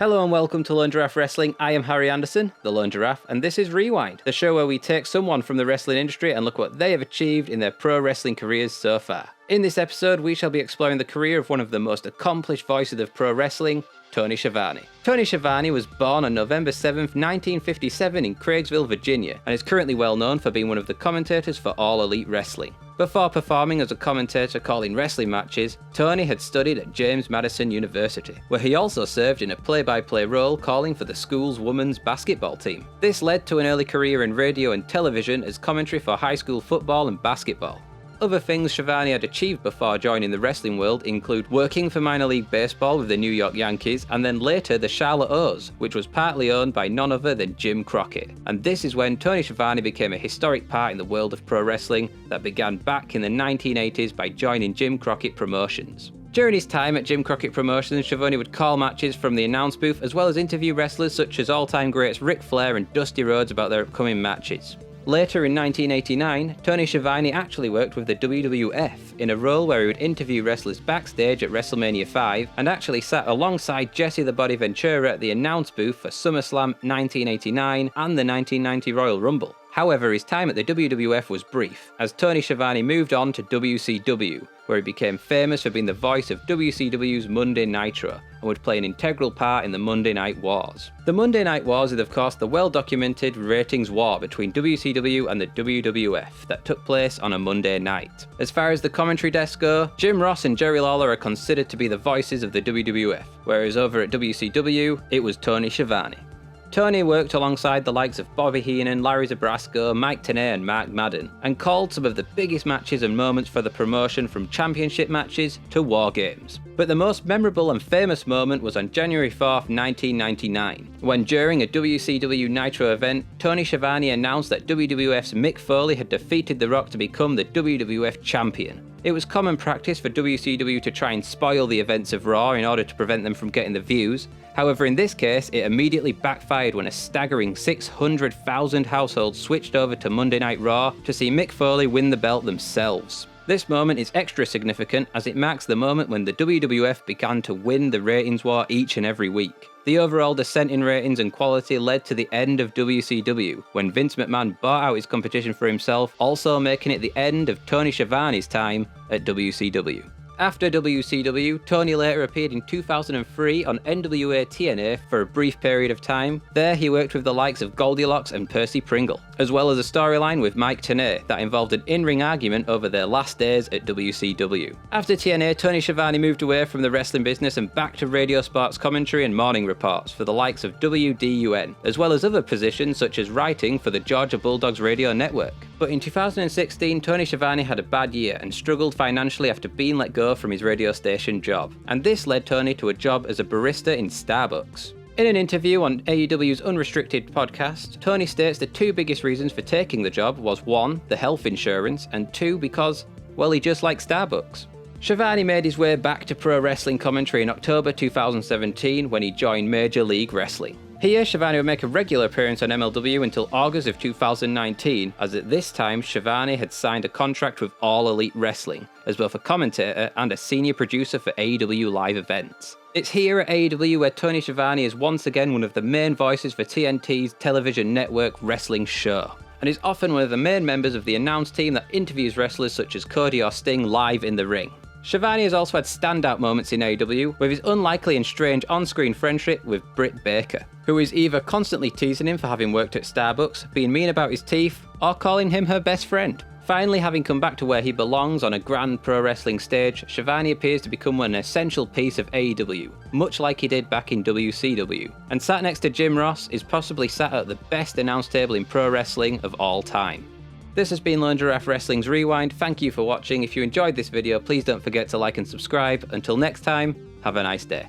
Hello and welcome to Lone Giraffe Wrestling. I am Harry Anderson, the Lone Giraffe, and this is Rewind, the show where we take someone from the wrestling industry and look what they have achieved in their pro wrestling careers so far. In this episode, we shall be exploring the career of one of the most accomplished voices of pro wrestling, Tony Schiavone. Tony Schiavone was born on November 7th, 1957 in Craigsville, Virginia, and is currently well known for being one of the commentators for All Elite Wrestling. Before performing as a commentator calling wrestling matches, Tony had studied at James Madison University, where he also served in a play-by-play role calling for the school's women's basketball team. This led to an early career in radio and television as commentary for high school football and basketball. Other things Schiavone had achieved before joining the wrestling world include working for minor league baseball with the New York Yankees and then later the Charlotte O's, which was partly owned by none other than Jim Crockett. And this is when Tony Schiavone became a historic part in the world of pro wrestling that began back in the 1980s by joining Jim Crockett Promotions. During his time at Jim Crockett Promotions, Schiavone would call matches from the announce booth as well as interview wrestlers such as all-time greats Ric Flair and Dusty Rhodes about their upcoming matches. Later in 1989, Tony Schiavone actually worked with the WWF in a role where he would interview wrestlers backstage at WrestleMania 5 and actually sat alongside Jesse the Body Ventura at the announce booth for SummerSlam 1989 and the 1990 Royal Rumble. However, his time at the WWF was brief, as Tony Schiavone moved on to WCW, where he became famous for being the voice of WCW's Monday Nitro, and would play an integral part in the Monday Night Wars. The Monday Night Wars is of course the well-documented ratings war between WCW and the WWF that took place on a Monday night. As far as the commentary desk go, Jim Ross and Jerry Lawler are considered to be the voices of the WWF, whereas over at WCW, it was Tony Schiavone. Tony worked alongside the likes of Bobby Heenan, Larry Zabrasco, Mike Tenay and Mark Madden, and called some of the biggest matches and moments for the promotion from championship matches to war games. But the most memorable and famous moment was on January 4th, 1999, when during a WCW Nitro event, Tony Schiavone announced that WWF's Mick Foley had defeated The Rock to become the WWF champion. It was common practice for WCW to try and spoil the events of Raw in order to prevent them from getting the views. However, in this case, it immediately backfired when a staggering 600,000 households switched over to Monday Night Raw to see Mick Foley win the belt themselves. This moment is extra significant as it marks the moment when the WWF began to win the ratings war each and every week. The overall descent in ratings and quality led to the end of WCW, when Vince McMahon bought out his competition for himself, also making it the end of Tony Schiavone's time at WCW. After WCW, Tony later appeared in 2003 on NWA TNA for a brief period of time. There he worked with the likes of Goldilocks and Percy Pringle, as well as a storyline with Mike Tenay that involved an in-ring argument over their last days at WCW. After TNA, Tony Schiavone moved away from the wrestling business and back to radio sports commentary and morning reports for the likes of WDUN, as well as other positions such as writing for the Georgia Bulldogs radio network. But in 2016, Tony Schiavone had a bad year and struggled financially after being let go from his radio station job, and this led Tony to a job as a barista in Starbucks. In an interview on AEW's Unrestricted podcast, Tony states the two biggest reasons for taking the job was 1, the health insurance, and 2, because, well, he just liked Starbucks. Schiavone made his way back to pro wrestling commentary in October 2017 when he joined Major League Wrestling. Here, Schiavone would make a regular appearance on MLW until August of 2019, as at this time Schiavone had signed a contract with All Elite Wrestling, as both a commentator and a senior producer for AEW live events. It's here at AEW where Tony Schiavone is once again one of the main voices for TNT's television network wrestling show, and is often one of the main members of the announce team that interviews wrestlers such as Cody or Sting live in the ring. Schiavone has also had standout moments in AEW with his unlikely and strange on-screen friendship with Britt Baker, who is either constantly teasing him for having worked at Starbucks, being mean about his teeth, or calling him her best friend. Finally, having come back to where he belongs on a grand pro wrestling stage, Schiavone appears to become an essential piece of AEW, much like he did back in WCW, and sat next to Jim Ross is possibly sat at the best announce table in pro wrestling of all time. This has been Lone Giraffe Wrestling's Rewind. Thank you for watching. If you enjoyed this video, please don't forget to like and subscribe. Until next time, have a nice day.